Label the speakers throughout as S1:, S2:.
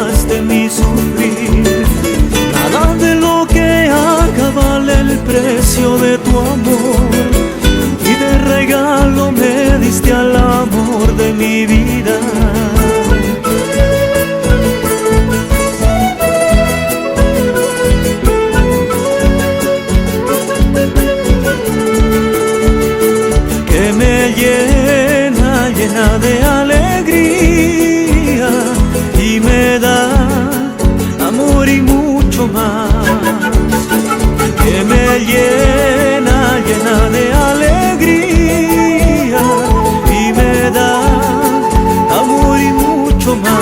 S1: más de mi sufrir. Nada de lo que haga vale el precio de tu amor, y de regalo me diste al amor de mi vida. Que me llena, llena de alegría, y me da amor y mucho más. Que me llena, llena de alegría, y me da amor y mucho más.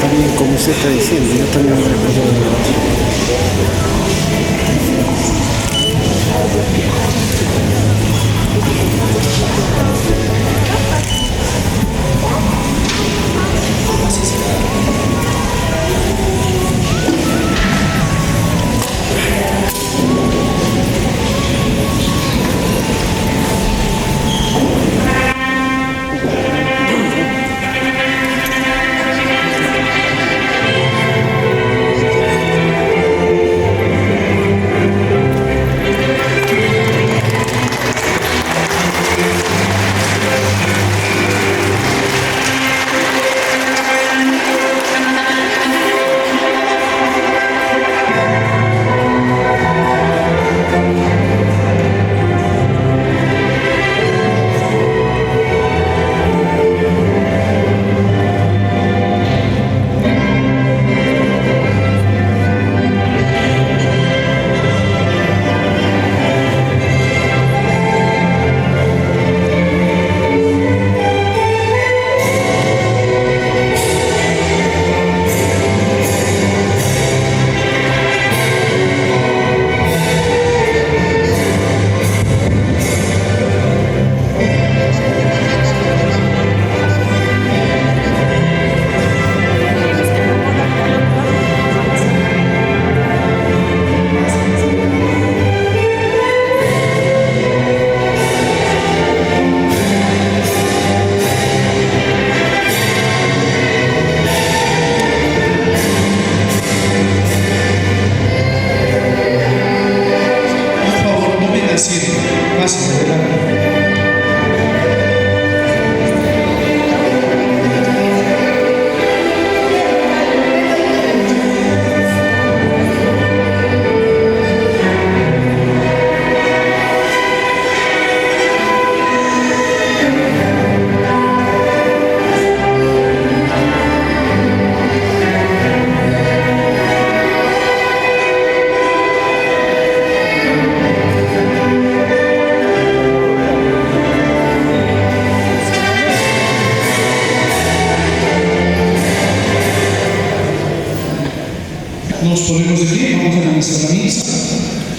S2: También, como usted está diciendo, yo también me recuerdo de
S3: Nos ponemos de pie, vamos a comenzar la misa.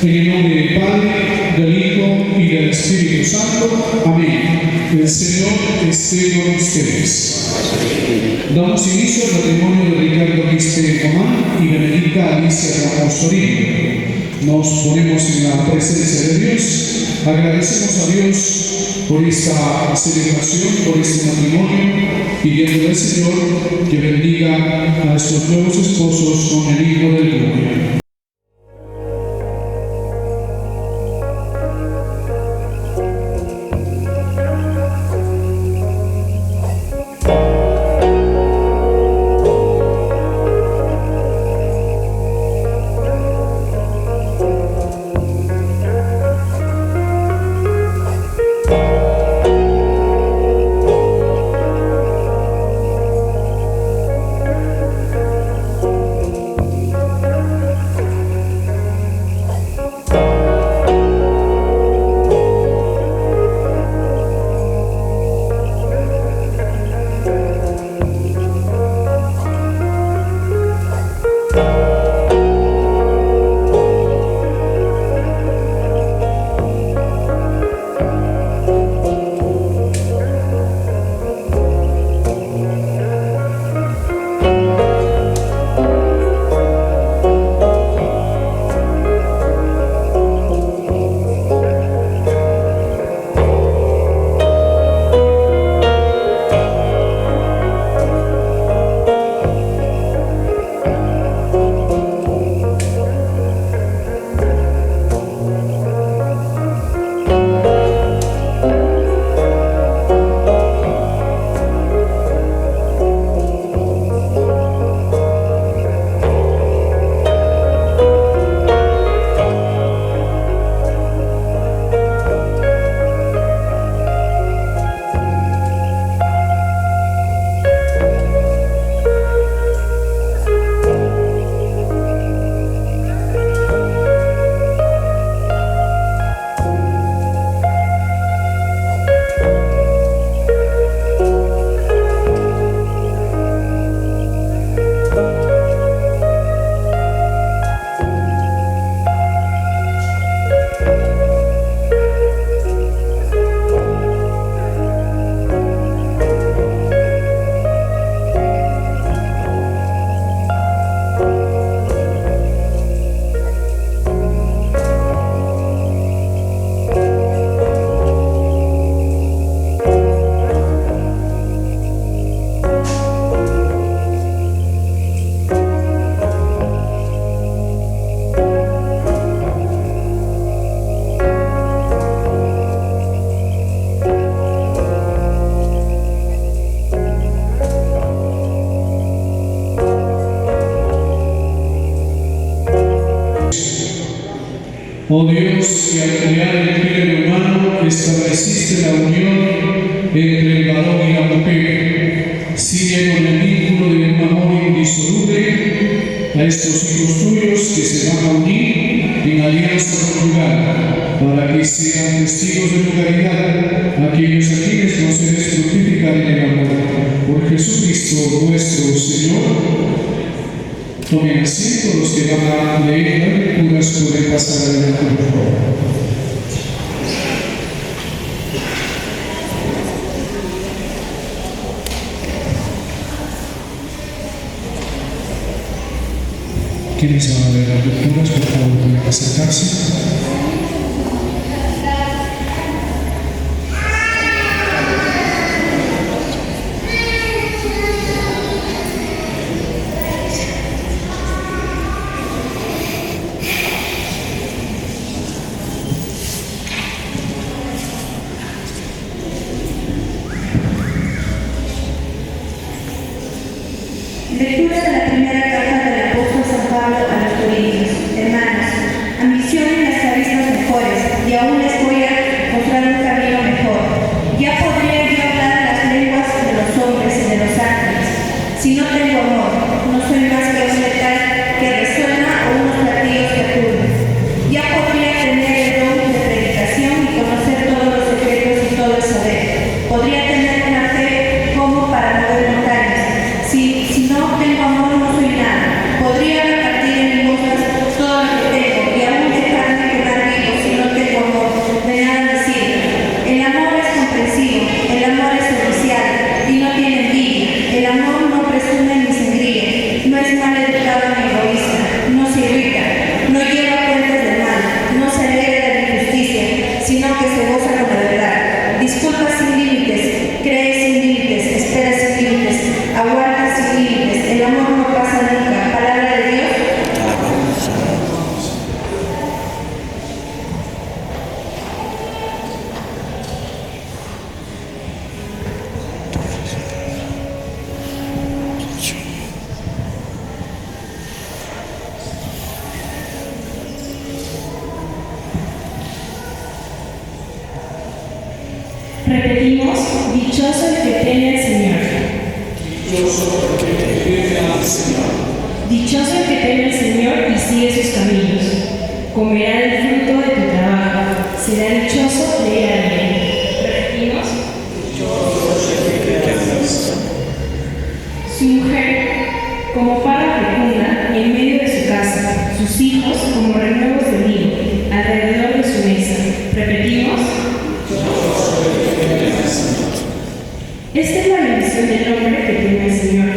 S3: En el nombre del Padre, del Hijo y del Espíritu Santo. Amén. El Señor esté con ustedes. Damos inicio al matrimonio de Ricardo Quispe Román y Benedicta Alicia Ramos Torino. Nos ponemos en la presencia de Dios. Agradecemos a Dios por esta celebración, por este matrimonio, pidiendo al Señor que bendiga a estos nuevos esposos con el Hijo del Gloria. Oh Dios, que al crear el género humano estableciste la unión entre el varón y la mujer, sigue con el vínculo de un amor indisoluble a estos hijos tuyos que se van a unir en alianza conyugal, para que sean testigos de tu caridad aquellos a quienes no se les fructificar en el amor. Por Jesucristo nuestro Señor. Tomen asiento los que van a leer las lecturas, pueden pasar adelante, por favor. ¿Quiénes van a leer las lecturas? Por favor, pueden acercarse.
S4: Lectura de la primera carta del apóstol San Pablo a los Corintios. Hermanos, ambicionen las carismas mejores, y aún les voy a mostrar un camino mejor. Ya podría yo hablar las lenguas de los hombres y de los ángeles. Si no tengo amor, no soy más que un metal que resuena o unos platillos que turban. Ya podría tener el don de predicación y conocer todos los secretos y todo el saber. Podría tener una fe como para mover montañas. Si no tengo amor, no soy nada. Podría repartir en limosnas todo lo que tengo y aún dejarme quedar vivo si no tengo amor. De nada me sirve. El amor es comprensivo, el amor es servicial y no tiene envidia. El amor no presume ni se engríe, no es mal educado ni egoísta, no se irrita, no lleva cuentas del mal, no se alegra de la injusticia, sino que se goza con la verdad. Disculpa sin límites, cree sin límites, espera sin límites, aguarda sin límites. El amor no pasa nunca. Palabra de Dios.
S5: Repetimos, dichoso el que teme al Señor.
S3: Dichoso el que teme al Señor.
S5: Dichoso el que teme al Señor y sigue sus caminos. Comerá del fruto de tu trabajo. Será dichoso de ir al bien. Repetimos. Su mujer, como parra fecunda en medio de su casa, sus hijos como renuevos de vino alrededor de su mesa. Repetimos. Esta es la bendición del hombre que teme al Señor.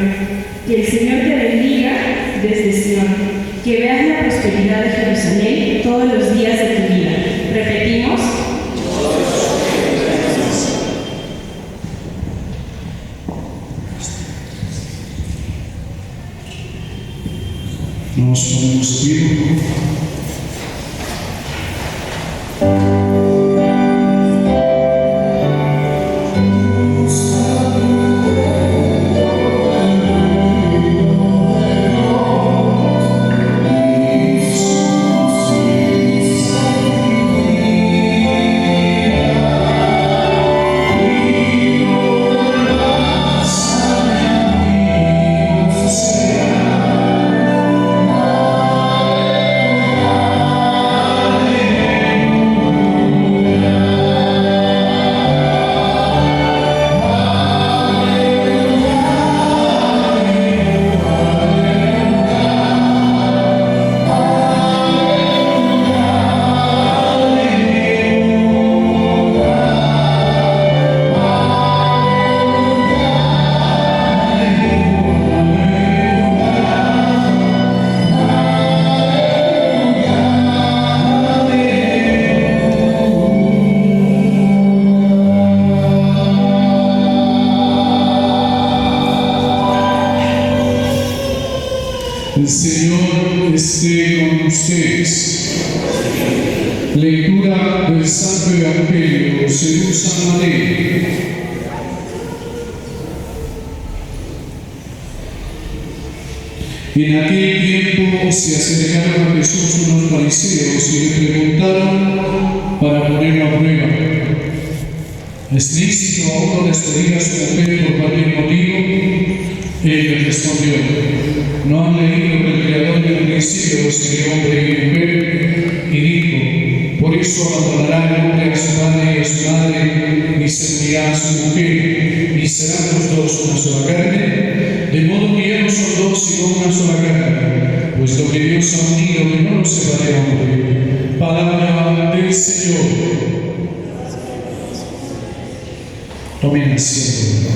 S5: Que el Señor te bendiga desde Sion. Que veas la prosperidad de Jerusalén todos los días de tu vida. Repetimos.
S3: Nos ponemos de pie. El Señor esté con ustedes. Lectura del Santo Evangelio según San Mateo. En aquel tiempo se acercaron a Jesús unos fariseos y le preguntaron para ponerlo a prueba: ¿es lícito a uno despedir a su mujer por cualquier motivo? Él les respondió: ¿no han leído que el Creador del principio los creó hombre y mujer? Y dijo: por eso abandonará el hombre a su padre y a su madre, y se unirá a su mujer, y serán los dos una sola carne. De modo que ya no son dos, sino una sola carne. Pues lo que Dios ha unido, que no lo separe hombre. Palabra del Señor. Tomen asiento.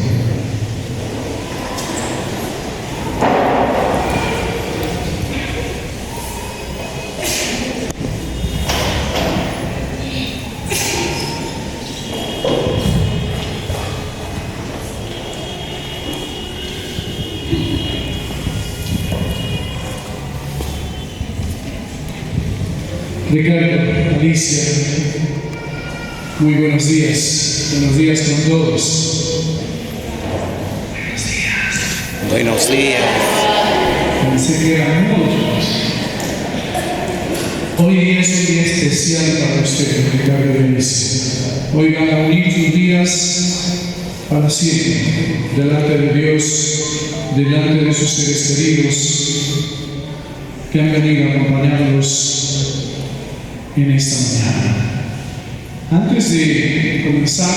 S3: Ricardo, Alicia, muy buenos días con todos.
S2: Buenos días.
S3: Pensé que eran muchos. Hoy día es un día especial para usted, Ricardo y Alicia. Hoy van a unir sus días para siempre, delante de Dios, delante de sus seres queridos que han venido a acompañarlos en esta mañana. Antes de comenzar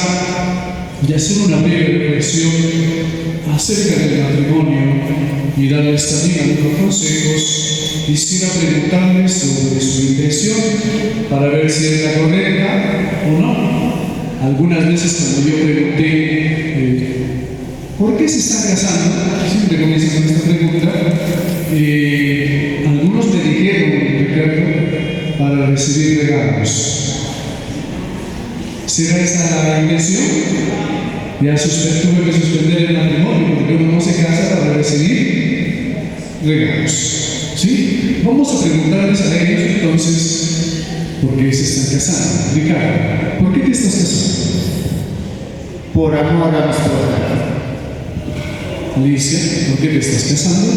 S3: y hacer una breve reflexión acerca del matrimonio y darles también algunos consejos, quisiera preguntarles sobre su intención para ver si es la correcta o no. Algunas veces cuando yo pregunté ¿por qué se están casando? Siempre comienzo con esta pregunta. Algunos me dijeron, Ricardo, para recibir regalos. ¿Será esa la intención? Ya tuve que suspender el matrimonio porque uno no se casa para recibir regalos. ¿Sí? Vamos a preguntarles a ellos entonces por qué se están casando. Ricardo, ¿por qué te estás casando?
S2: Por amor a nuestro hogar.
S3: Alicia, ¿por qué te estás casando?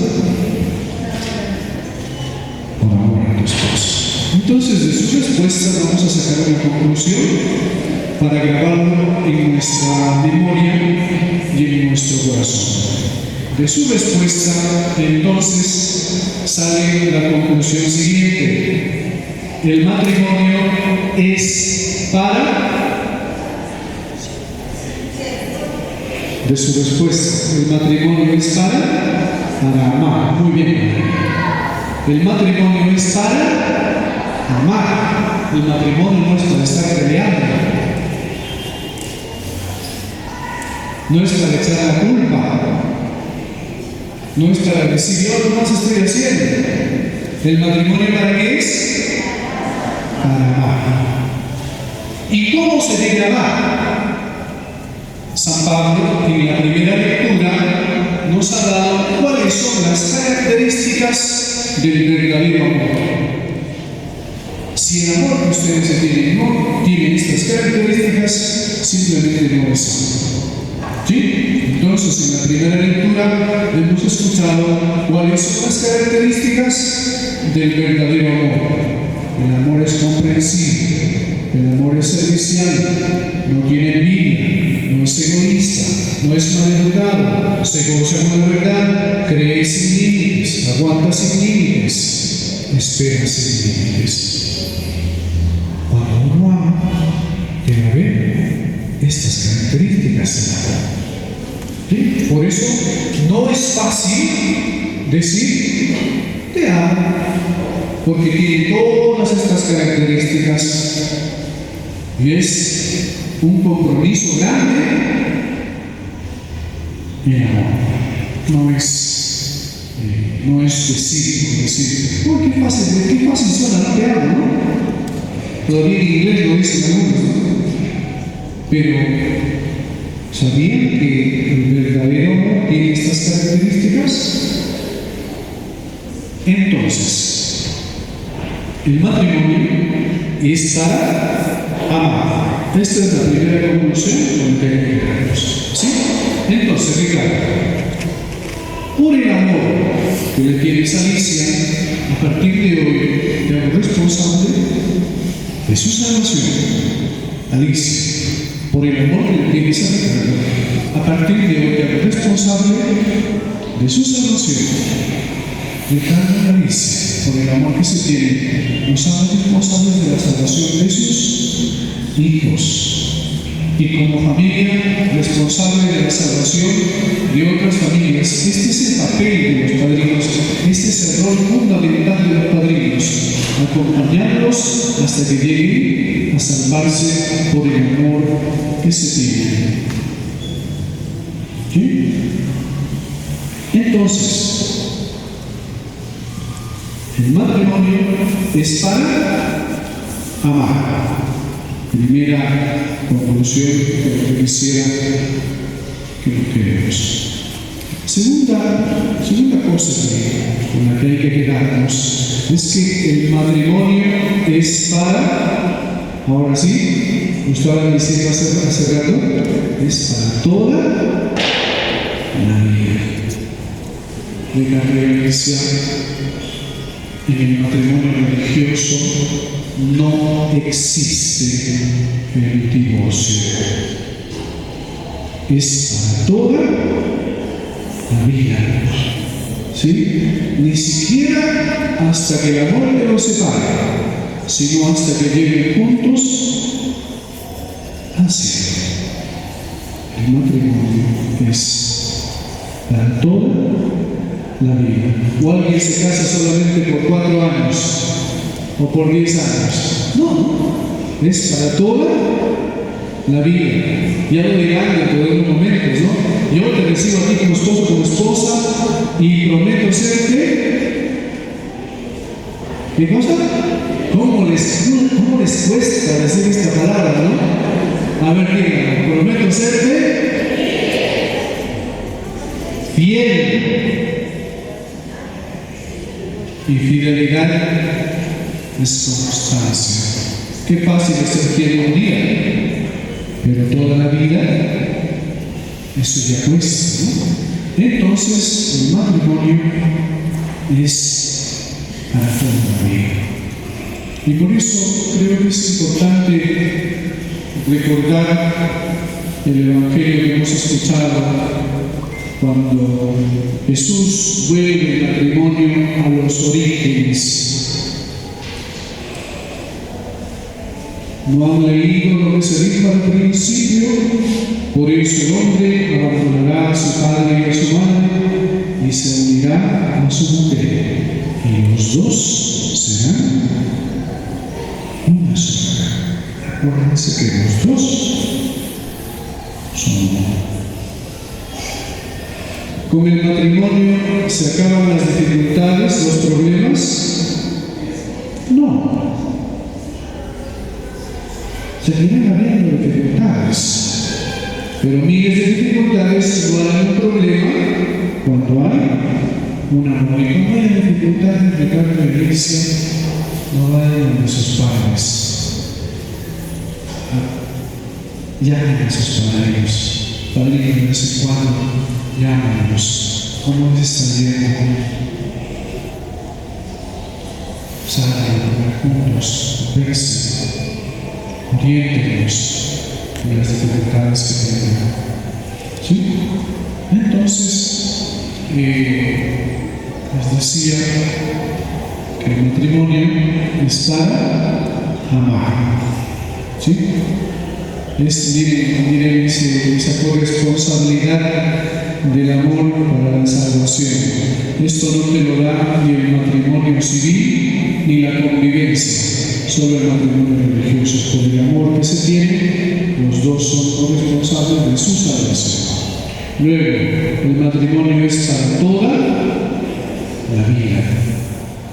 S3: Por amor a tu esposo. Entonces, de su respuesta vamos a sacar una conclusión para grabarlo en nuestra memoria y en nuestro corazón. De su respuesta, entonces, sale la conclusión siguiente: el matrimonio es para... De su respuesta, el matrimonio es para amar. Muy bien. El matrimonio es para amar. El matrimonio no es para estar peleando. No es para echar la culpa. No es para decir yo no más estoy haciendo. El matrimonio ¿para qué es? Para amar. ¿Y cómo se debe amar? San Pablo, en la primera lectura, nos ha dado cuáles son las características del verdadero amor. Si el amor que ustedes tienen no tiene estas características, simplemente no es amor. ¿Sí? Entonces, en la primera lectura hemos escuchado cuáles son las características del verdadero amor. El amor es comprensivo, el amor es servicial, no tiene envidia, no es egoísta, no es maleducado, se goza con la verdad, cree sin límites, aguanta sin límites, espera sin límites. Cuando uno ama, debe haber estas características en la vida. ¿Sí? Por eso no es fácil decir te amo, porque tiene todas estas características y es un compromiso grande y amor. No es decir, oh, qué fácil suena, no te amo, ¿no? Todavía en inglés lo dicen algunos, ¿no? Pero ¿sabían que el verdadero amor tiene estas características? Entonces, el matrimonio es para amar. Esta es la primera conclusión con que hay que quedarnos. ¿Sí? Entonces, Ricardo, por el amor que le tienes es Alicia, a partir de hoy te hago responsable de su salvación. Alicia, por el amor que le tienes a Ricardo, a partir de hoy te hago responsable de su salvación. Ricardo y Alicia, por el amor que se tiene, nos hagan responsables de la salvación de sus hijos. Y como familia responsable de la salvación de otras familias. Este es el papel de los padrinos, este es el rol fundamental de los padrinos, acompañarlos hasta que lleguen a salvarse por el amor que se tiene. ¿Sí? Entonces, el matrimonio es para amar. Primera conclusión de lo que quisiera que nos quedemos. Segunda cosa con la que hay que quedarnos es que el matrimonio es para, ahora sí, usted va a decir hace rato, es para toda la vida. De la creencia en el matrimonio religioso no existe el divorcio. Es para toda la vida. ¿Sí? Ni siquiera hasta que la muerte los separe, sino hasta que lleguen juntos al cielo. El matrimonio es para toda la vida. O alguien se casa solamente por 4 años o por 10 años. No, es para toda la vida. Ya lo dirán dentro de unos momentos, ¿no? Yo te recibo a ti como esposo, como esposa, y prometo serte. ¿Qué cosa? ¿Cómo les cuesta decir esta palabra, no? A ver, díganlo. Prometo serte fiel. Y fidelidad es constancia. Qué fácil es ser fiel un día, pero toda la vida, eso ya cuesta, ¿no? Entonces, el matrimonio es para toda la vida. Y por eso creo que es importante recordar el Evangelio que hemos escuchado cuando Jesús vuelve el matrimonio a los orígenes. ¿No han leído lo que se dijo al principio? Por eso el hombre abandonará a su padre y a su madre y se unirá a su mujer, y los dos serán una sola carne. Acuérdense que los dos son uno. ¿Con el matrimonio se acaban las dificultades, los problemas? No. Seguirán habiendo dificultades, pero miles de dificultades no hay un problema cuando hay un amor. Y cuando hay dificultades de cada iglesia, no vayan de sus padres. Llamen a sus padres, padrinos de vez en cuando, llámanos. ¿Cómo está yendo? Salen a comer juntos, verse. Oriéntenos en las dificultades que tengan. ¿Sí? Entonces, les decía que el matrimonio es para amar. ¿Sí? Miren esa corresponsabilidad del amor para la salvación. Esto no te lo da ni el matrimonio civil ni la convivencia, solo el matrimonio religioso. Por el amor que se tiene, los dos son corresponsables de su salvación. Luego, el matrimonio es para toda la vida.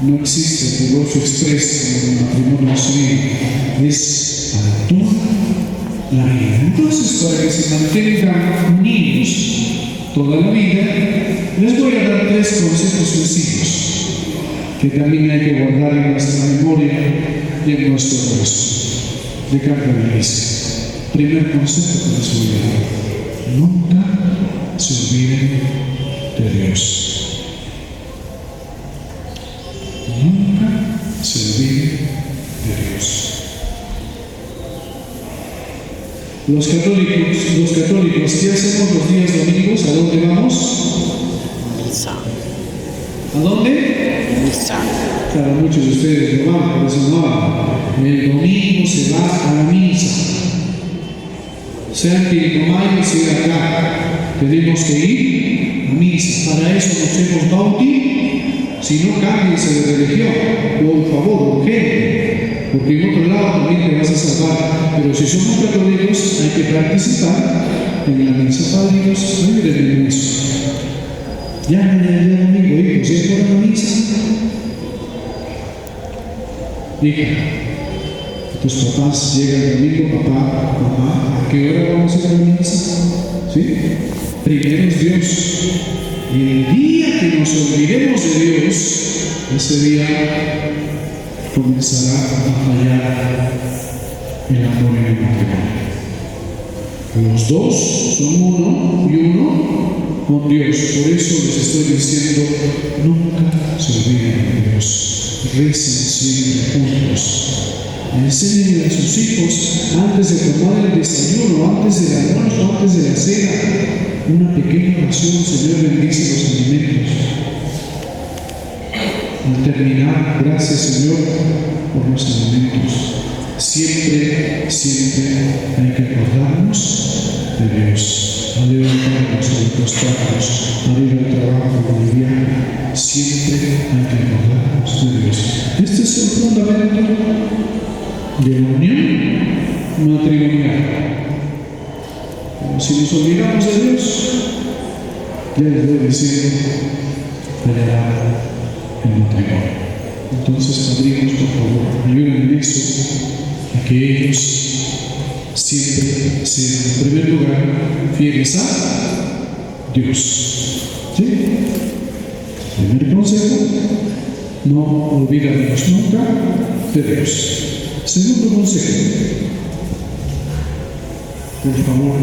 S3: No existe el divorcio expreso en el matrimonio civil, es para toda la vida. Entonces, para que se mantengan unidos toda la vida, les voy a dar 3 consejos sencillos que también hay que guardar en nuestra memoria y en nuestro corazón. De cada iglesia. Primer consejo que les voy a dar: nunca se olviden de Dios. Los católicos, ¿qué hacemos los días domingos? ¿A dónde vamos?
S6: Misa.
S3: ¿A dónde?
S6: Misa.
S3: Claro, muchos de ustedes no van, por eso no van. El domingo se va a la misa. Sean Pilcomayo, sea acá. Tenemos que ir a misa. Para eso nos hemos bautizado. Si no, cámbiense de religión, por favor, urgente, porque en otro lado también te vas a salvar. Pero si somos católicos, hay que participar en la misa. Padre Dios, ayúdenme en eso. Ya el día domingo, hijos, ¿ya fueron a la misa? Hija, tus papás llegan el domingo, papá, mamá, ¿a qué hora vamos a ir a la misa? ¿Sí? Primero es Dios. Y el día que nos olvidemos de Dios, ese día comenzará a fallar el amor en el matrimonio. Los dos son uno y uno con Dios. Por eso les estoy diciendo, nunca se olviden de Dios. Recen siempre juntos. Enseñen a sus hijos antes de tomar el desayuno, antes del almuerzo, antes de la cena. Una pequeña oración, Señor, bendice los alimentos. Al terminar, gracias, Señor, por los alimentos. Siempre hay que acordarnos de Dios. Al levantarnos, al acostarnos, al ir al trabajo, al viaje, siempre hay que acordarnos de Dios. Este es el fundamento de la unión matrimonial. Si nos olvidamos de Dios, ya les voy diciendo, fallará el matrimonio. Entonces, padrinos, por favor, ayúdenme en eso, a que ellos siempre sean, en primer lugar, fieles a Dios. ¿Sí? Primer consejo, no olvidarnos nunca de Dios. Segundo consejo, por favor,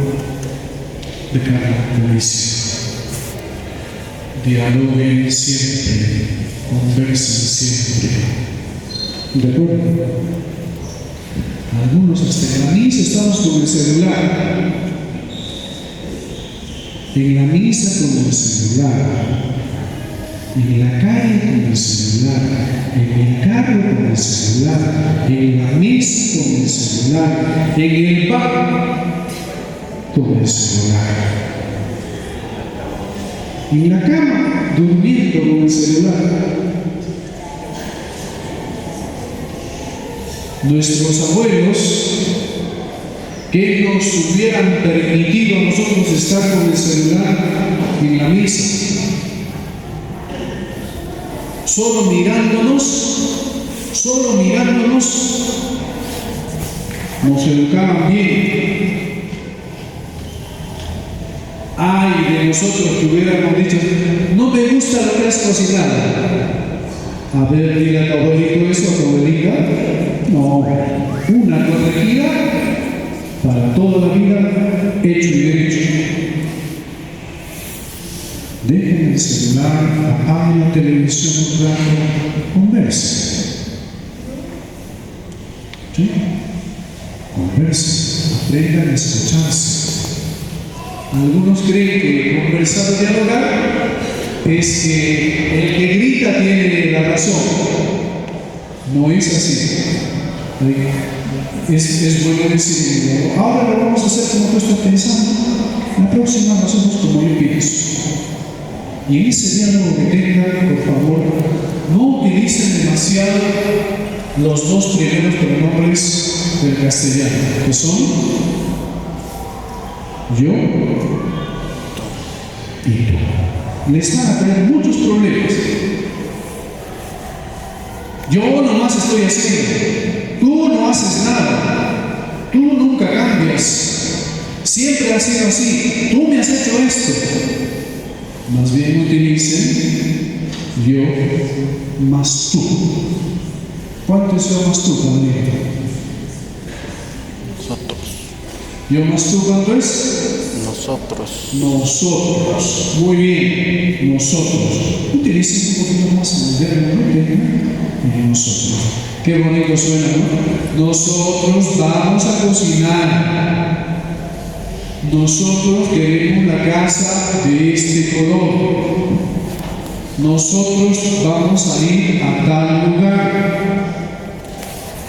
S3: de cada iglesia, dialoguen siempre, conversen siempre. ¿De acuerdo? Algunos hasta en la misa estamos con el celular. En la misa con el celular. En la calle con el celular, en el carro con el celular, en la mesa con el celular, en el bar con el celular, en la cama durmiendo con el celular. Nuestros abuelos, que nos hubieran permitido a nosotros estar con el celular en la misa, solo mirándonos, nos educaban bien. Ay de nosotros que hubiéramos dicho, no me gusta lo que has cocinado. A ver, diga a tu abuelito eso, a tu abuelita. No, una corregida para toda la vida, hecho y derecho. Dejen el celular, apaguen la televisión un rato, conversen. ¿Sí? Conversen, aprendan a escucharse. Algunos creen que conversar o dialogar es que el que grita tiene la razón. No es así. Es bueno decir, ahora lo vamos a hacer como tú estás pensando, la próxima lo hacemos como yo pienso. Y en ese diálogo que tengan, por favor, no utilicen demasiado los dos primeros pronombres del castellano, que son yo y tú. Les van a traer muchos problemas. Yo nomás estoy haciendo, tú no haces nada, tú nunca cambias, siempre has sido así, tú me has hecho esto. Más bien utilicen yo más tú. ¿Cuánto es yo más tú, padre?
S6: Nosotros.
S3: ¿Yo más tú cuánto es?
S6: Nosotros.
S3: Nosotros. Muy bien, nosotros. Utilicen un poquito más el verbo, ¿no? Nosotros. Qué bonito suena, ¿no? Nosotros vamos a cocinar. Nosotros queremos la casa de este color. Nosotros vamos a ir a tal lugar.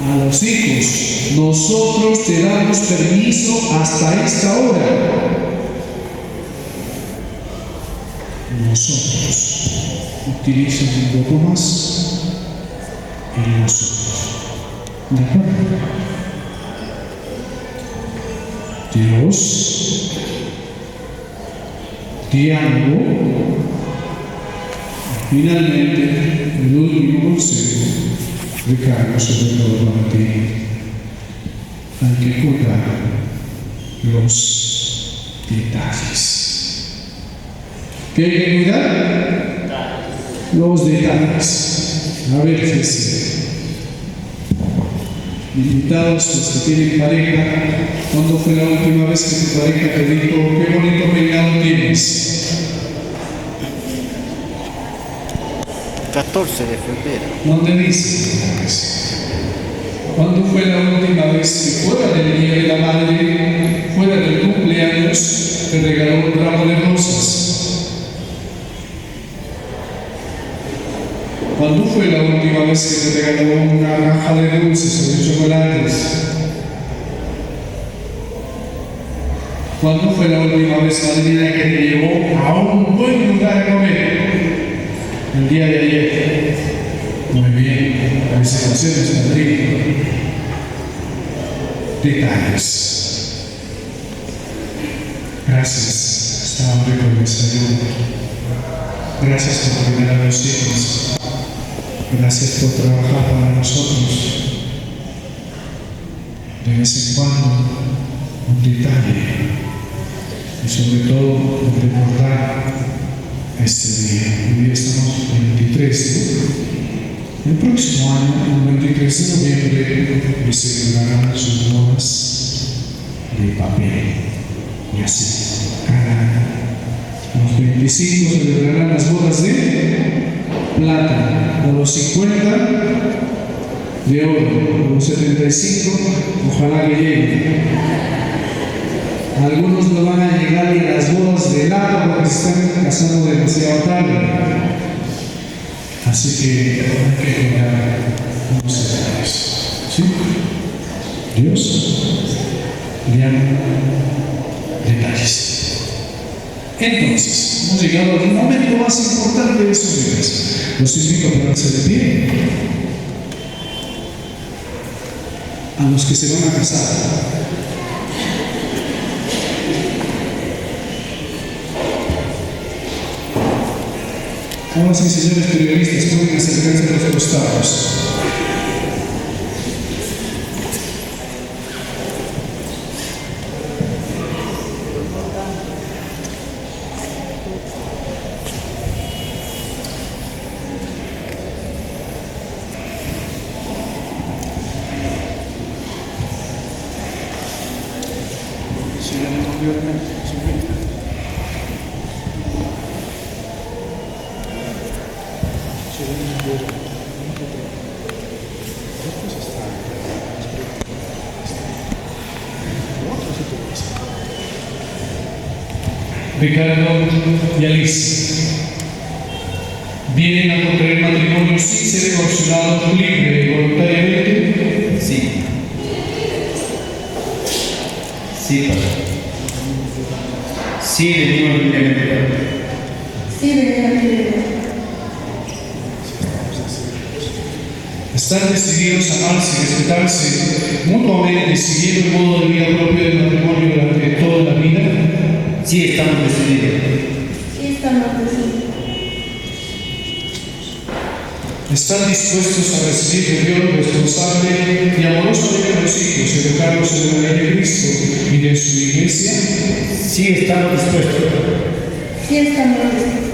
S3: A los hijos, nosotros te damos permiso hasta esta hora. Nosotros, utilizan un poco más el nosotros. ¿De acuerdo? Dios, diálogo, y finalmente el último consejo recarga sobre todo para ti. Hay que cuidar los detalles. ¿Qué hay que cuidar? Los detalles. A ver, invitados, los que tienen pareja, ¿cuándo fue la última vez que tu pareja te dijo qué bonito peinado tienes?
S6: 14 de febrero.
S3: ¿Dónde dice? ¿Cuándo fue la última vez que fuera del Día de la Madre, fuera del cumpleaños, te regaló un ramo de rosas? ¿Cuándo fue la última vez que te regaló una caja de dulces o de chocolates? ¿Cuándo fue la última vez, Madrina, que te llevó a un buen lugar a comer? El día de ayer. Muy bien. Felicitaciones, Madrid. Detalles. Gracias. Estaba rico el desayuno. Gracias por cuidar a los hijos. Gracias por trabajar para nosotros. De vez en cuando, un detalle. Y sobre todo, recordar este día. Hoy día estamos en 23, ¿no? El próximo año, el 23 de noviembre, se celebrarán sus bodas de papel. Y así, cada año. Los 25 celebrarán las bodas de plata, a los 50 de oro, a los 75 ojalá que lleguen. Algunos no van a llegar ni a las bodas de lado porque se están casando demasiado tarde. Así que hay que cuidar unos detalles. ¿Sí? Dios le ama detalles. Entonces, hemos llegado al momento más importante de sus vidas. Los invito a ponerse de pie. A los que se van a casar. Ahora sí, señores periodistas, pueden acercarse a los costados. Ricardo y Alice vienen a contraer matrimonio sin ser divorciados libre y voluntariamente.
S2: Sí. Sí, padre. Sí, venimos libremente.
S4: Sí, verdaderamente.
S3: Están decididos a amarse y respetarse mutuamente, siguiendo el modo de vida propio del matrimonio durante toda la vida.
S2: Sí, estamos decididos.
S4: Sí, estamos decididos.
S3: Están dispuestos a recibir de Dios responsable y amorosamente a los hijos, educarlos en la ley de Cristo y de su iglesia.
S2: Sí, estamos dispuestos.
S4: Sí, estamos decididos.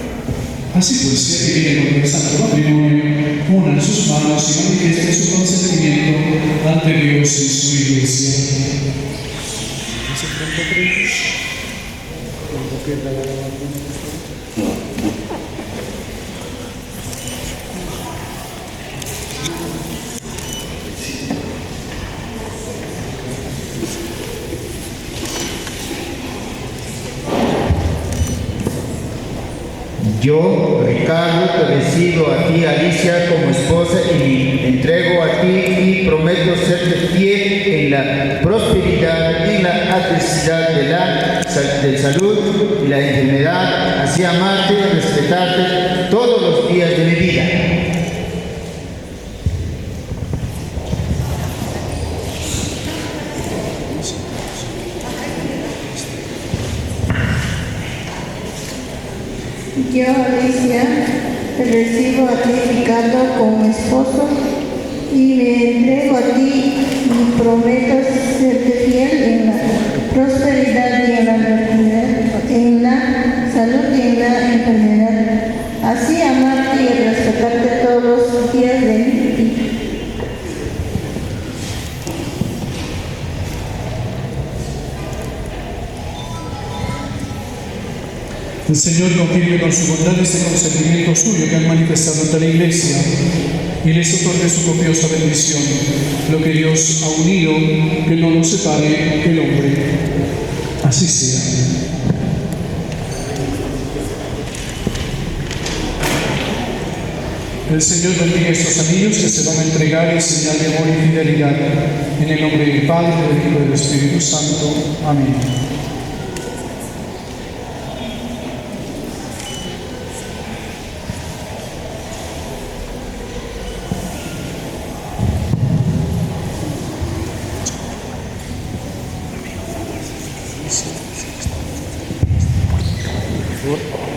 S3: Así pues, ya que vienen con el santo matrimonio, unan sus manos y manifiesten su consentimiento ante Dios y su iglesia.
S2: Yo, Ricardo, te recibo a ti, Alicia, como esposa y me entrego a ti y prometo serte fiel en la prosperidad y en la adversidad de salud y la enfermedad, así amarte y respetarte todos los días de mi vida.
S7: Yo, Alicia, te recibo a ti, Ricardo, como esposo y me entrego a ti y prometo serte fiel en la prosperidad y en la enfermedad, en la salud y en la enfermedad, así amarte y respetarte todos los días de mi vida.
S3: El Señor confirme con su bondad ese consentimiento suyo que han manifestado ante la Iglesia y les otorgue su copiosa bendición. Lo que Dios ha unido, que no lo separe el hombre. Así sea. El Señor bendiga estos anillos que se van a entregar en señal de amor y fidelidad. En el nombre del Padre, del Hijo y del Espíritu Santo. Amén.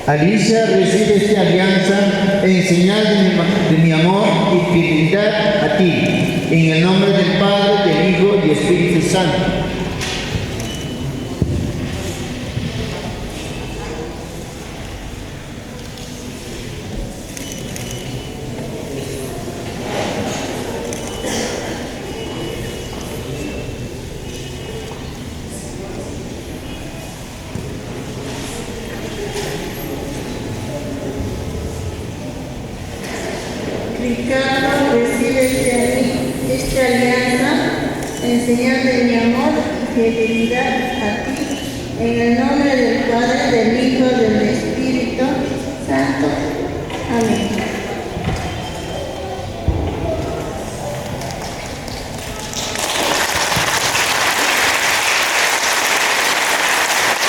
S2: Alicia, recibe esta alianza en señal de mi amor y fidelidad a ti, en el nombre del Padre, del Hijo y del Espíritu Santo.
S7: Ricardo, recibe esta alianza en señal de mi amor y fidelidad a ti, en el nombre del Padre, del Hijo y del Espíritu Santo. Amén.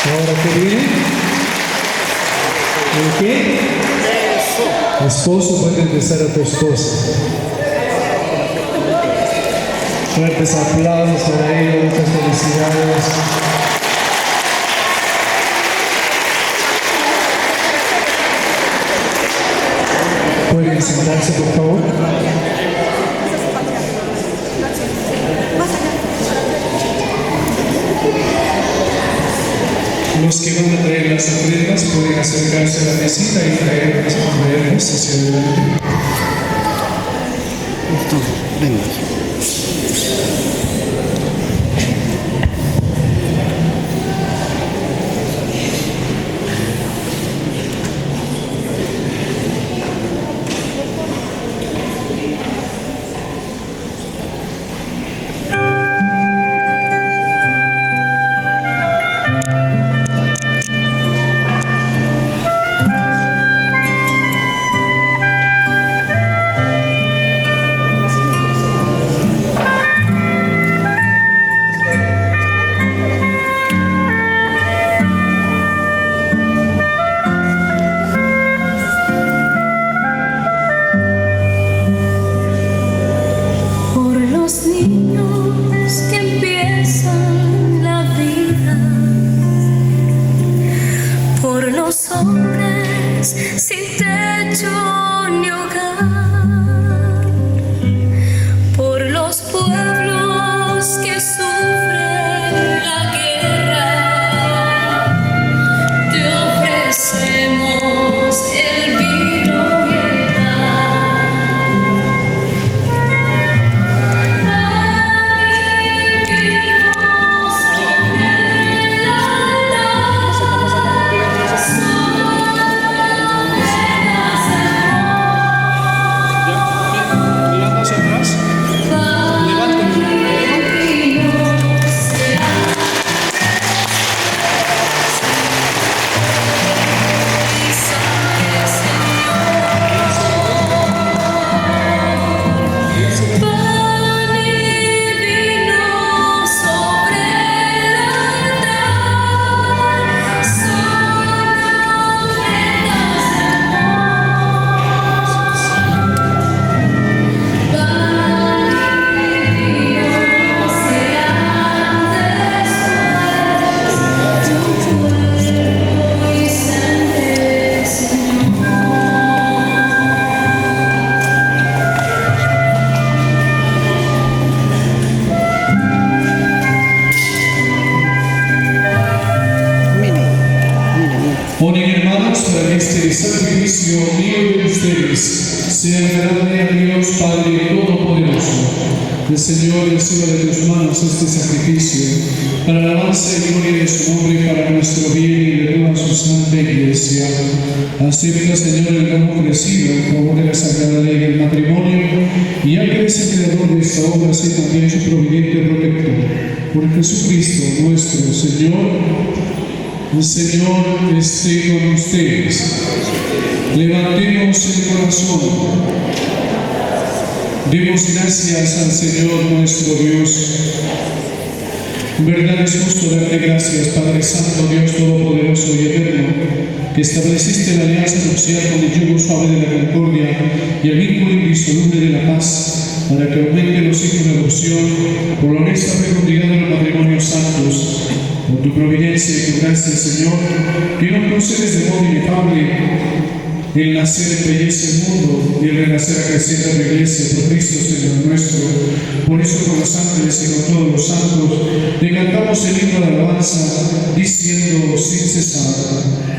S3: Ahora, ¿qué viene? ¿El qué? Esposo, puede empezar a tu esposa. Fuertes aplausos para ellos, muchas felicidades. ¿Pueden sentarse, por favor? Los que van a traer las ofrendas pueden acercarse a la mesita y traerlas hacia adelante.
S6: Venga.
S3: Oren, hermanos, para que este sacrificio mío de ustedes sea agradable a Dios Padre Todopoderoso. El Señor reciba de tus manos este sacrificio para la alabanza y gloria de su nombre, para nuestro bien y de toda su santa iglesia. Acepta, Señor, el don ofrecido en favor de la sagrada ley del matrimonio, y ya que eres el creador de esta obra, sé también su providente protector. Por Jesucristo nuestro Señor. El Señor esté con ustedes. Levantemos el corazón. Demos gracias al Señor nuestro Dios. En verdad es justo darte gracias, Padre Santo, Dios Todopoderoso y Eterno, que estableciste la alianza nupcial con el yugo suave de la concordia y el vínculo indisoluble de la paz, para que aumenten los hijos de adopción por la honesta fecundidad de los matrimonios santos. Por tu providencia y tu gracia, Señor, que nos concedes de modo inefable el nacer embellece el mundo y el renacer acrecienta la iglesia por Cristo Señor nuestro. Por eso con los ángeles y con todos los santos le cantamos el himno de alabanza, diciendo sin cesar: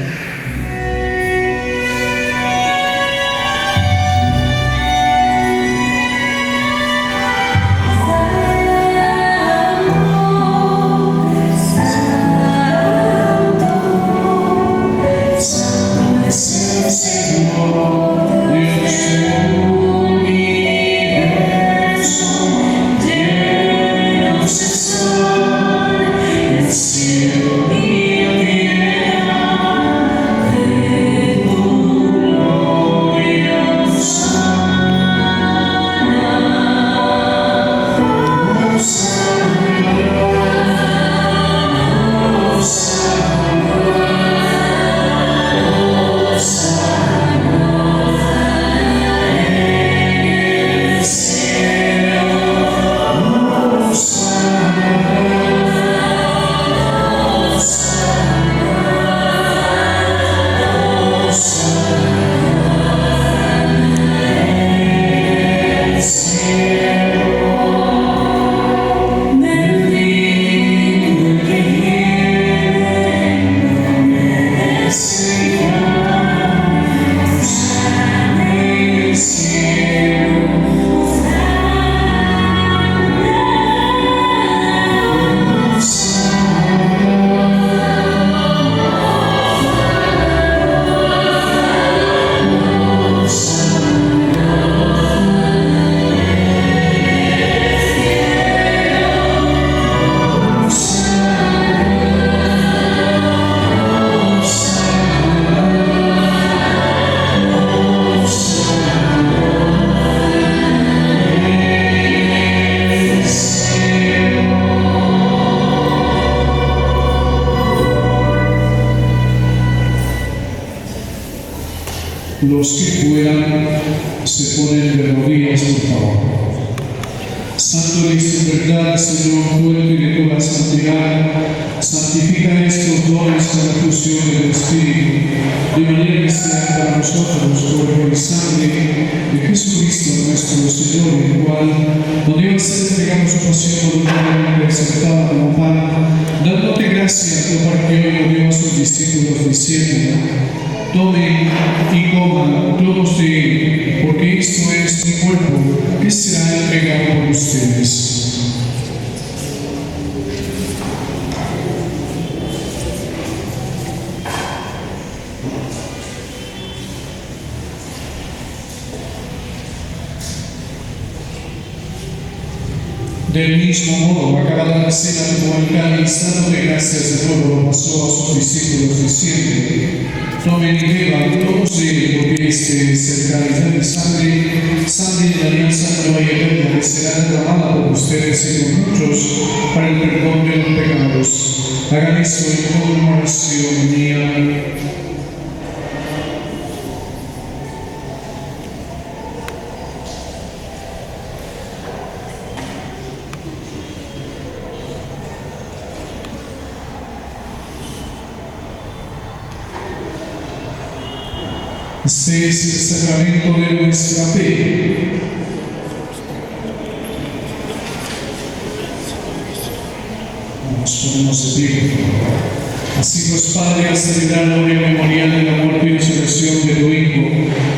S3: los que puedan se ponen de rodillas, por favor. Santo eres en verdad, Señor, fuerte de toda santidad, santifica estos dones con la fusión del Espíritu, de manera que sean para nosotros cuerpo y sangre de Jesucristo nuestro Señor, el cual, donde iba a ser entregado su pasión voluntariamente aceptada como pan, dándote gracias, lo partió y lo dio a sus discípulos, diciendo: tomen y coman todos de él, porque esto es mi cuerpo, que será entregado por ustedes. Del mismo modo, acabada la cena, tomó el cáliz, dando de gracias de nuevo, lo pasó a sus discípulos, diciendo: tomen y beban todos de él, porque este es el cáliz de mi sangre, sangre de la alianza nueva y eterna, que será derramada por ustedes y por muchos para el perdón de los pecados. Hagan esto en conmemoración mía. Este es el sacramento de nuestra fe. Nos ponemos de pie, por favor. Así pues, Padre, al celebrar la hora memorial de la muerte y resurrección de tu Hijo,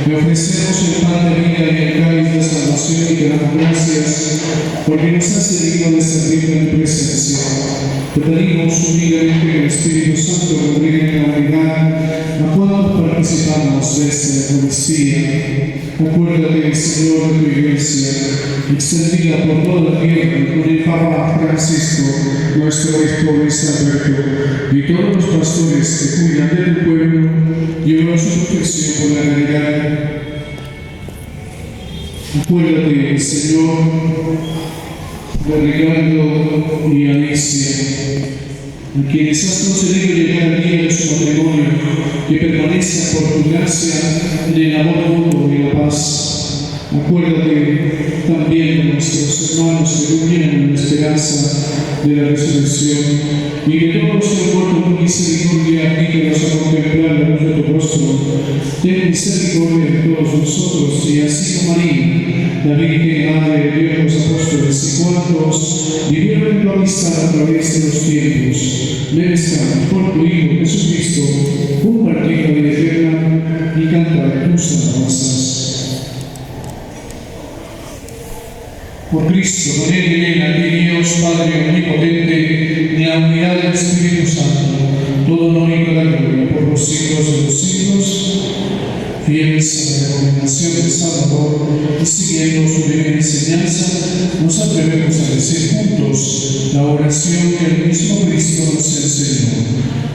S3: le ofrecemos el pan de vida y el cáliz de salvación y te damos gracias, porque nos hace digno de servirte en tu presencia. Te pedimos humildemente que el Espíritu Santo congregue en la unidad a cuantos participamos de esta Eucaristía. Acuérdate, Señor, de tu Iglesia, extendida por toda la tierra, con el Papa Francisco, nuestro obispo Luis Alberto, y todos los pastores que cuidan de tu pueblo, llevan su protección por la caridad. Acuérdate, Señor, de Ricardo y Alicia, a quienes has concedido llegar al día de su matrimonio, que permanezcan por tu gracia en el amor mutuo y la paz. Acuérdate también de nuestros hermanos que durmieron en la esperanza de la resurrección, y de todos los que han muerto por misericordia, díganos a contemplar la luz de tu rostro. Ten misericordia de todos nosotros, y así como María, la Virgen Madre de Dios, los apóstoles y cuantos vivieron en tu amistad a través de los tiempos, merezcan por tu Hijo Jesucristo compartir la vida eterna y cantar tus alabanzas. Por Cristo, con Él y en a ti, Dios Padre Omnipotente, en la unidad del Espíritu Santo, todo honor y toda gloria por los siglos de los siglos. Fieles a la recomendación del Salvador y siguiendo su divina enseñanza, nos atrevemos a decir juntos la oración que el mismo Cristo nos enseñó.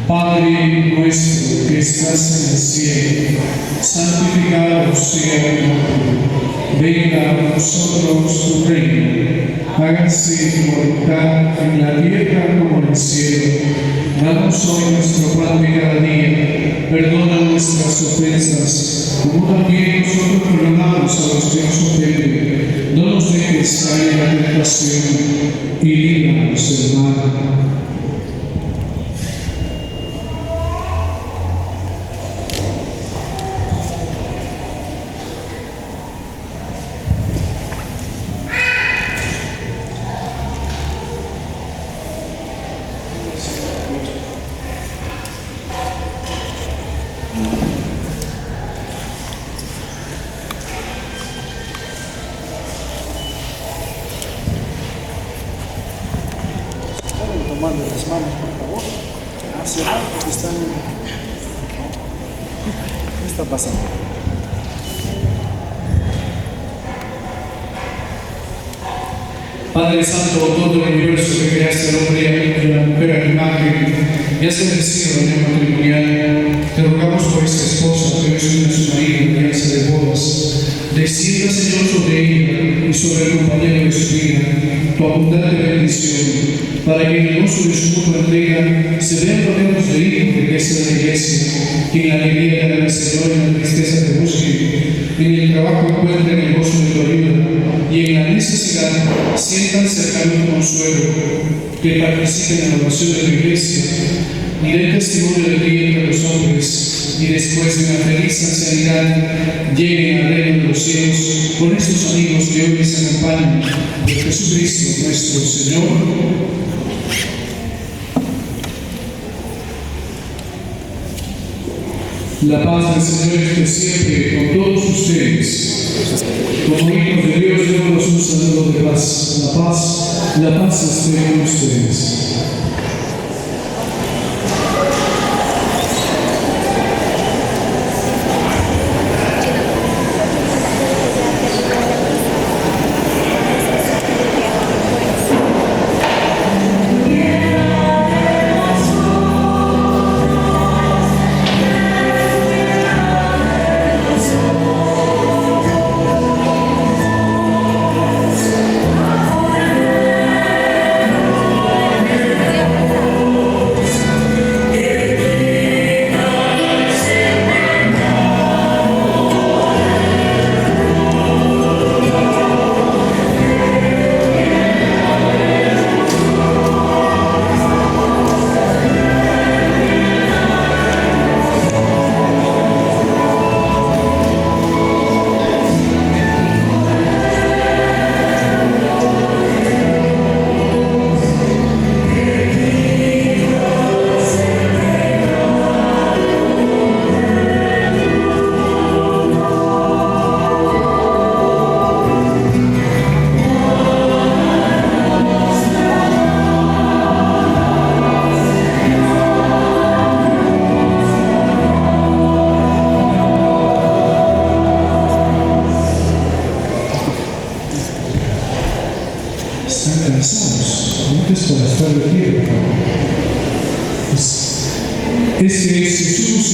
S3: Padre nuestro que estás en el cielo, santificado sea tu nombre. Venga a nosotros tu reino. Hágase tu voluntad en la tierra como en el cielo. Danos hoy nuestro pan de cada día. Perdona nuestras ofensas, como también nosotros perdonamos a los que nos ofenden. No nos dejes caer en la tentación y líbranos del mal.
S8: Tomando las manos, por favor, hacia abajo que están. ¿Qué está pasando?
S3: Padre Santo, todo el universo que creaste al hombre y a la mujer a tu imagen, y has bendecido la unión matrimonial, te rogamos por esta esposa que hoy es una su marido en alianza de bodas. Descienda, Señor, sobre ella y sobre el compañero de su vida tu abundante bendición, para que en el gozo de su mutua entrega se vean rodeados de hijos de riqueza de la Iglesia, que en la alegría de la Señor y en la tristeza te busquen, en el trabajo encuentren el gozo de tu ayuda, y en la necesidad sientan cercano tu consuelo, que participen en la oración de tu Iglesia, y den testimonio de ti entre los hombres, y después de una feliz ancianidad lleguen al reino de los cielos con estos amigos que hoy les acompañan. Por Jesucristo nuestro Señor. La paz del Señor esté siempre con todos ustedes. Como hijos de Dios, demos un saludo de paz. La paz esté con ustedes.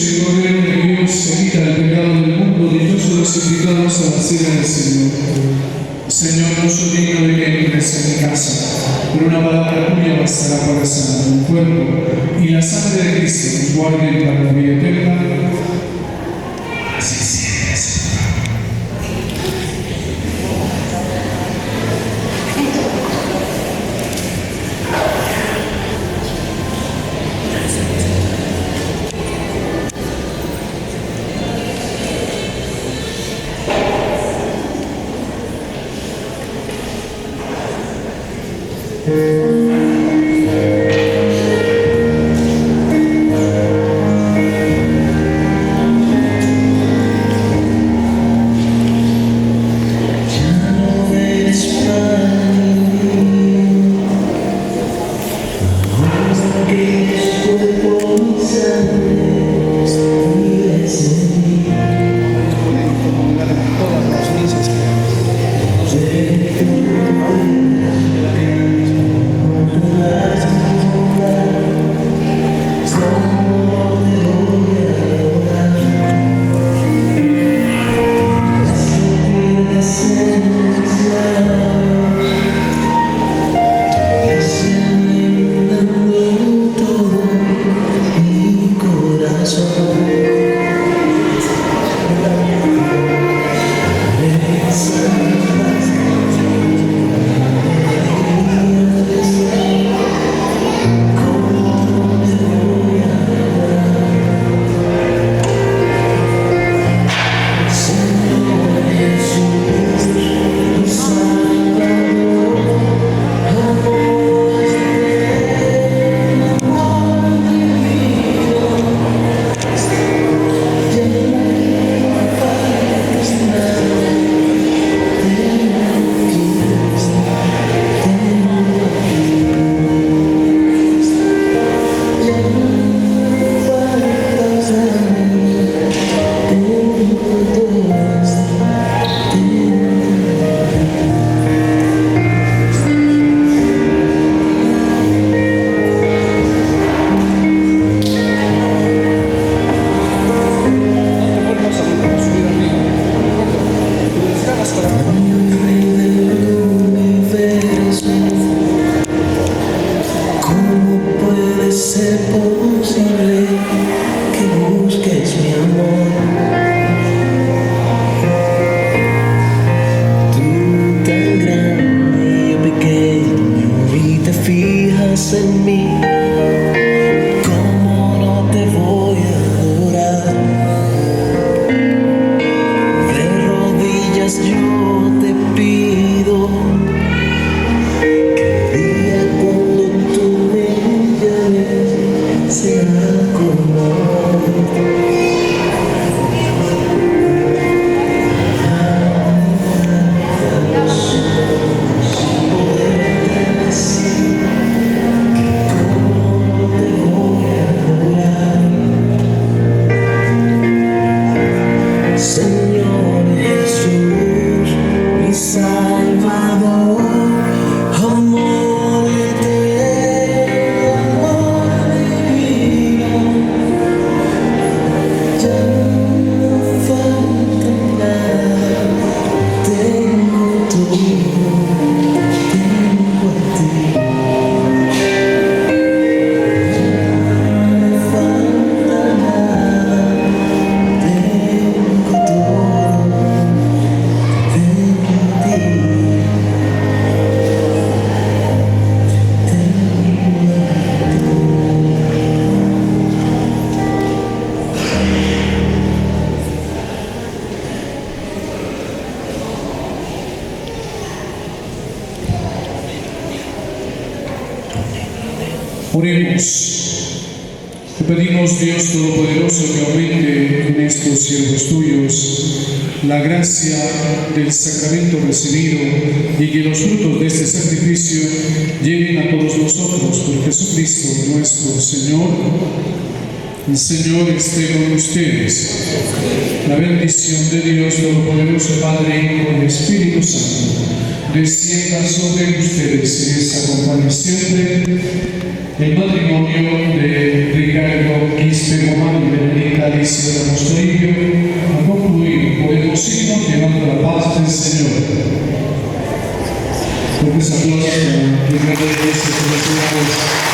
S3: el Cordero de Dios que quita el pecado del mundo, dichosos los invitados a la cena del Señor. Señor, no soy digno de que entres en mi casa, pero una palabra tuya bastará para sanar mi cuerpo, y la sangre de Cristo nos guarde para la vida eterna. Así sea, Señor. Oremos. Te pedimos, Dios Todopoderoso, que aumente en estos siervos tuyos la gracia del sacramento recibido y que los frutos de este sacrificio lleguen a todos nosotros por Jesucristo nuestro Señor. El Señor esté con ustedes. La bendición de Dios Todopoderoso, Padre, Hijo y Espíritu Santo, descienda sobre ustedes y les acompañe siempre. El matrimonio de Ricardo Quispe Román y Benedicta Alicia de Apostorillo ha concluido. Podemos irnos llevando la paz del Señor. Fuertes aplausos a Ricardo Quispe, felicidades.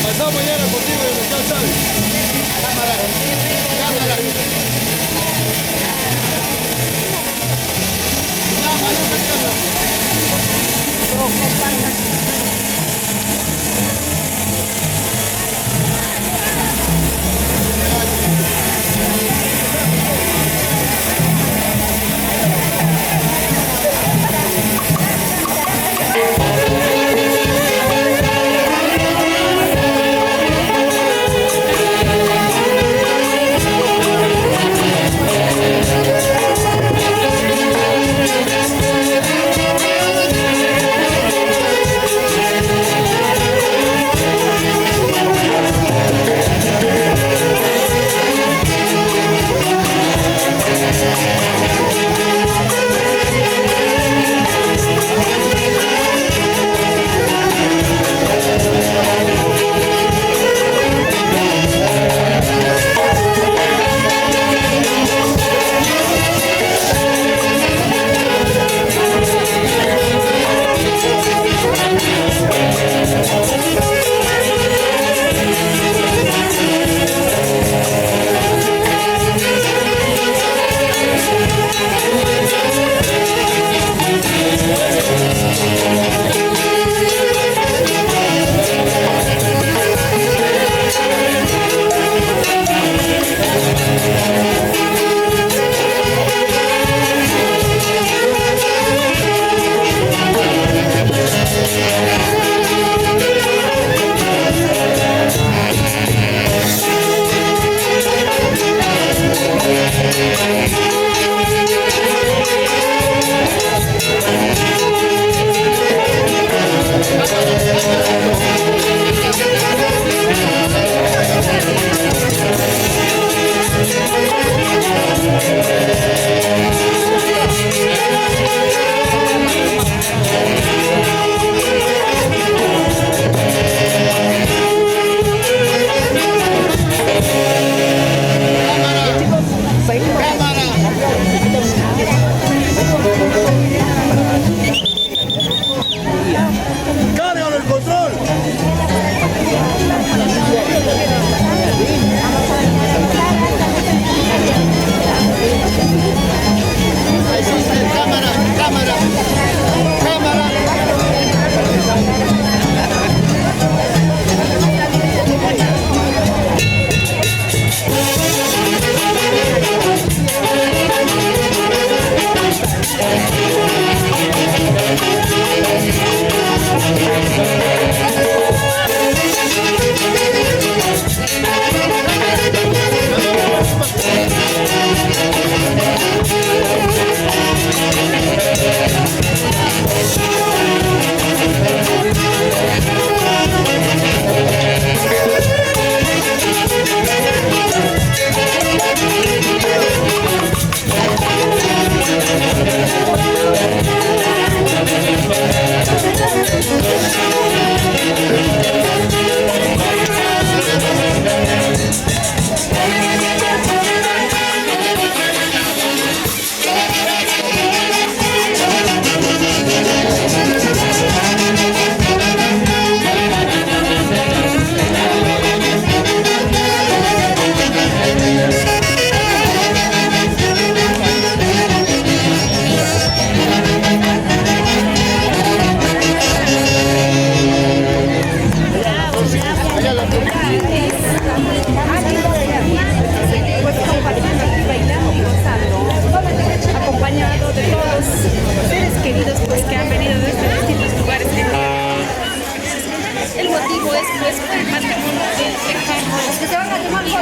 S9: Pasamos mañana contigo y ya sabes. Cámara.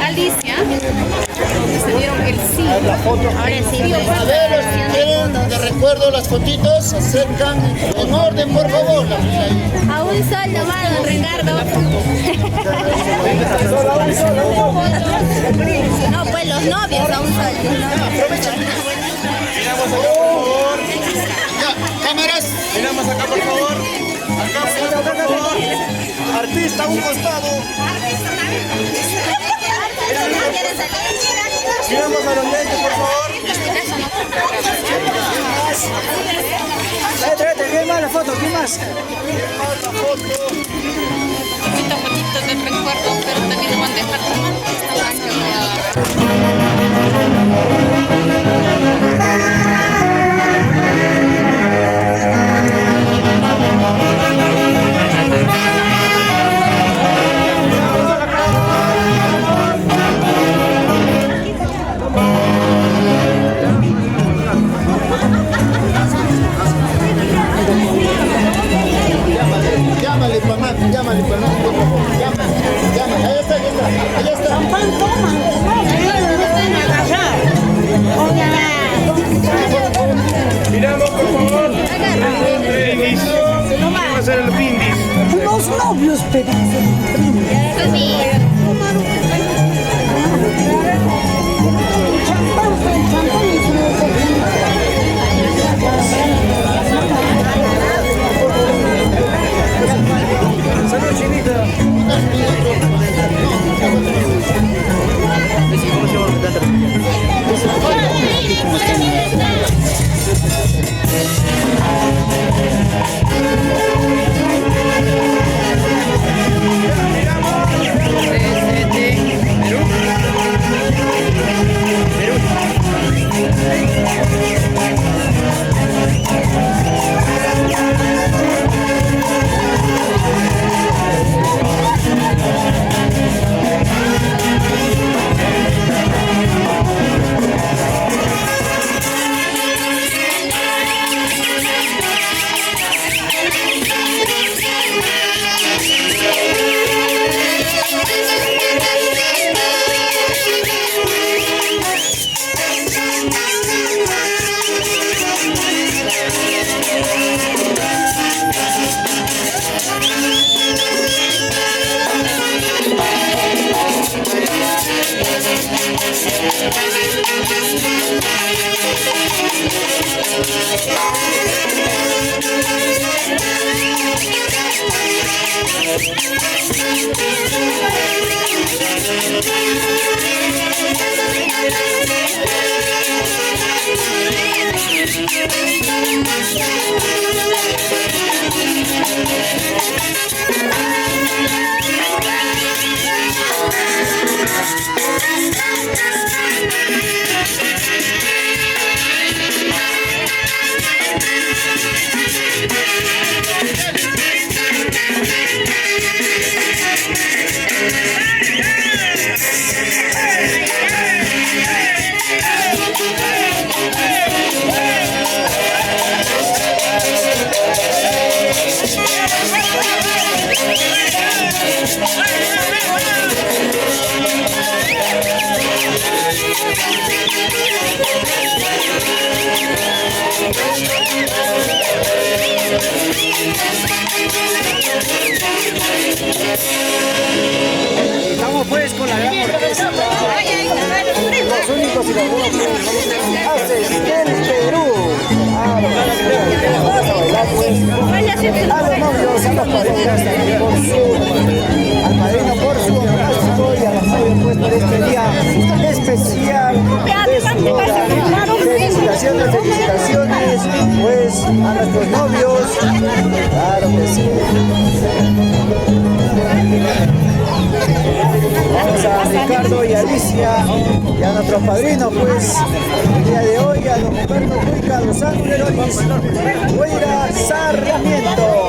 S10: Alicia, se dieron el sí.
S2: La foto.
S10: Ahora sí, Dios.
S2: A ver, los que quieren de recuerdo las fotitos, se acercan en orden, por favor.
S10: A un sol nomás, don Ricardo. No, pues los novios a un sol.
S9: Miramos acá, por favor.
S2: Ya, cámaras.
S9: Miramos acá, por favor. Acá, por favor. Artista a un costado. Miramos a los lentes, por favor. ¿Quién más la foto? ¿Quién más?
S10: Fotitos de recuerdo, pero también lo van a dejar tomar esta blanca.
S2: Llámale, mamá, llámale, mamá, por favor. Llámale, llámale. Ahí está, allá está.
S9: Miramos, por favor. Brindis. Vamos a hacer el brindis.
S11: Unos novios, pero...
S9: Salud, chinita.
S11: Estamos pues con la gran orquesta. Los únicos y los buenos haces del Perú. Vamos a bailar pues a los novios, a las parejas, al padrino por su abrazo y a las novias pues por este día especial de su boda. Felicitaciones, felicitaciones pues a nuestros novios. Claro que sí. Vamos a Ricardo y Alicia y a nuestros padrinos pues el día de hoy, a don Humberto Cuica, Los Ángeles, Huayra Sarmiento.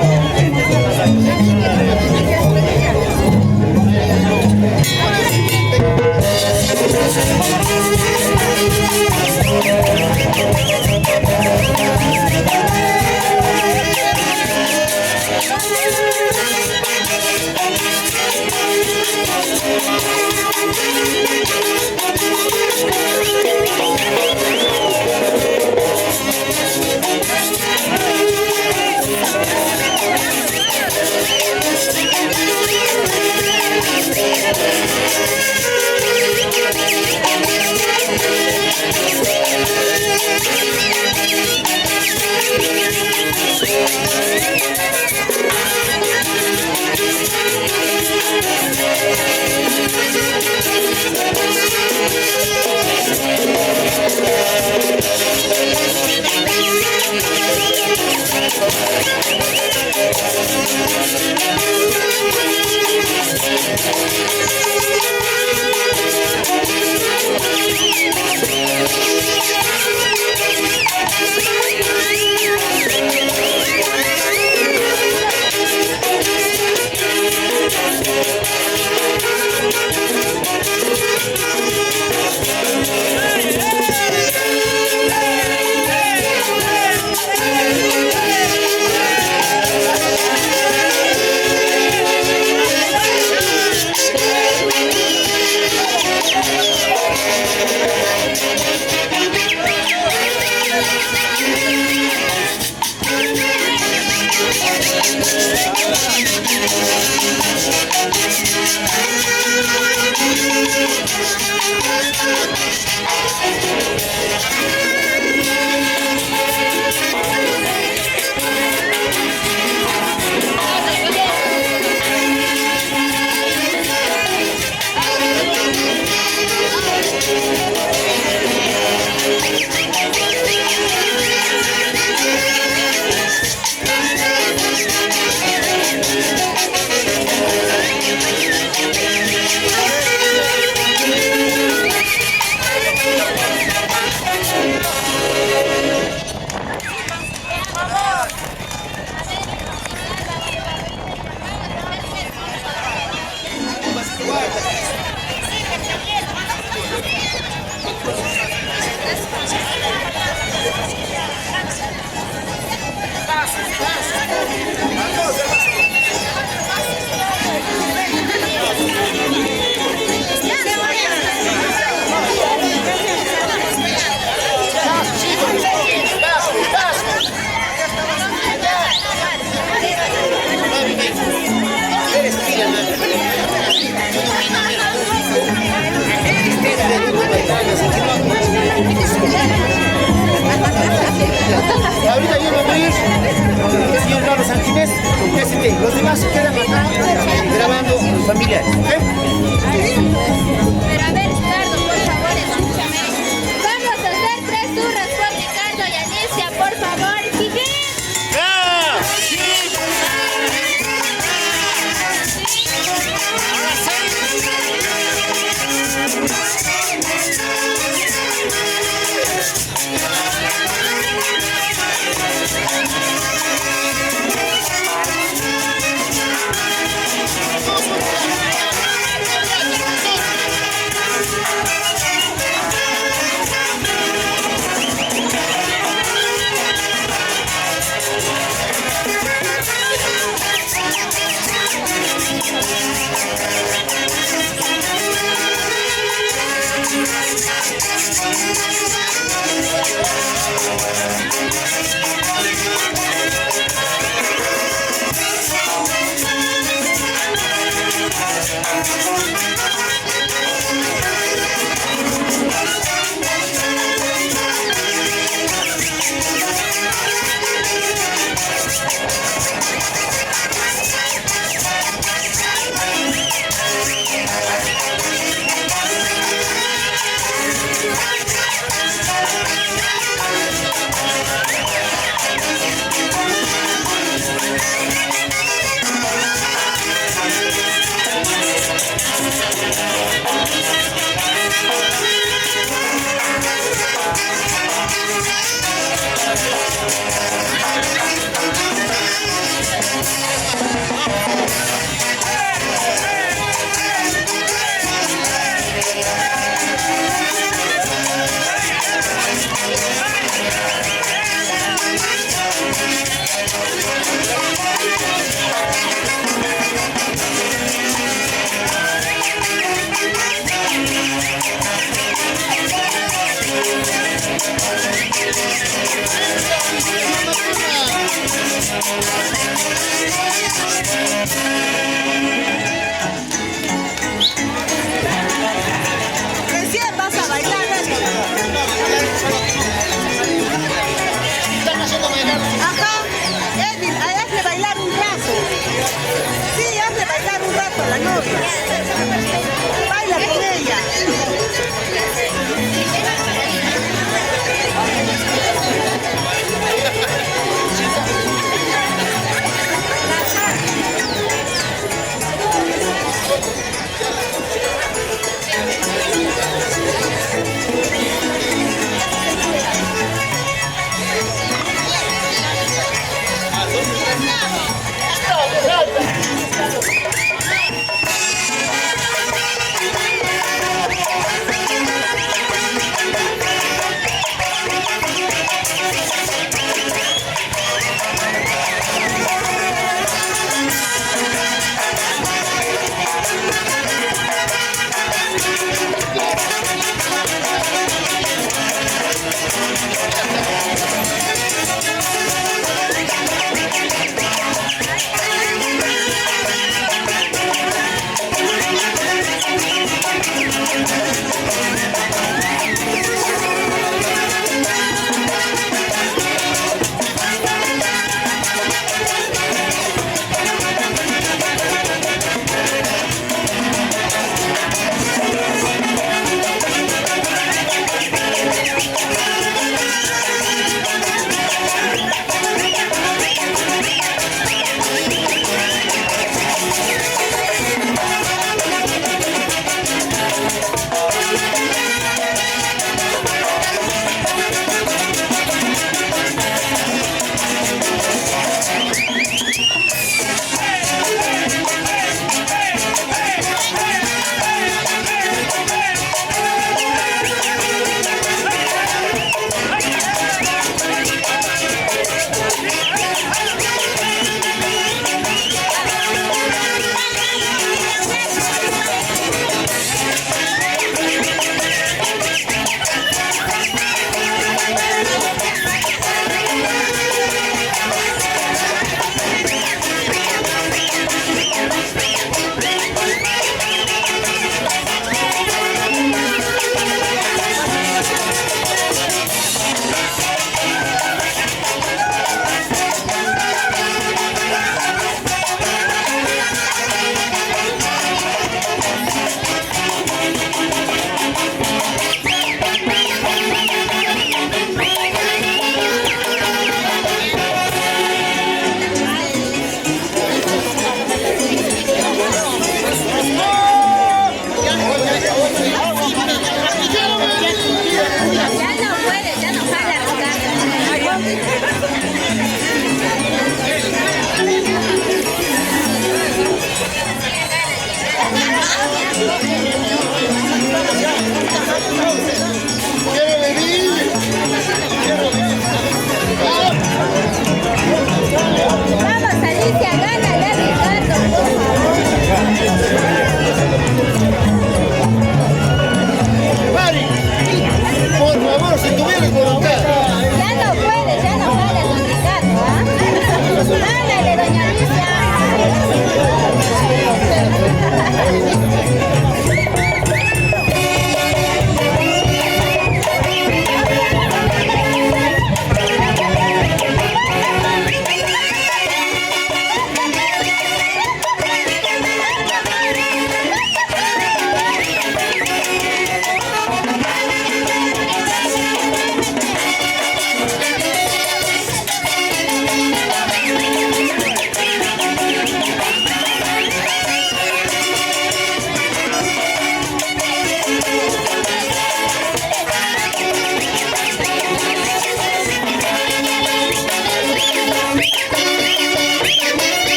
S11: Ahorita yo me voy a ir, el señor Carlos Sánchez, los demás se quedan acá grabando con los familiares.
S12: Pero a ver, Ricardo, por favor, escúchame. Vamos a hacer 3 turras con Ricardo y Alicia, por favor. ¿Jiji?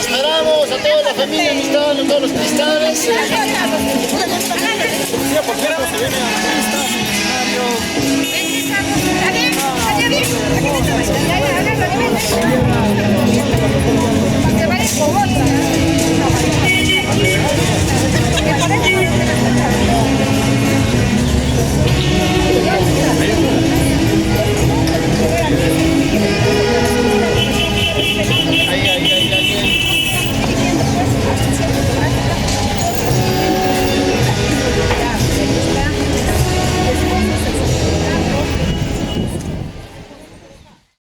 S9: esperamos a toda la familia amistad, a todos los cristales. ¿Por qué no se viene a la fiesta?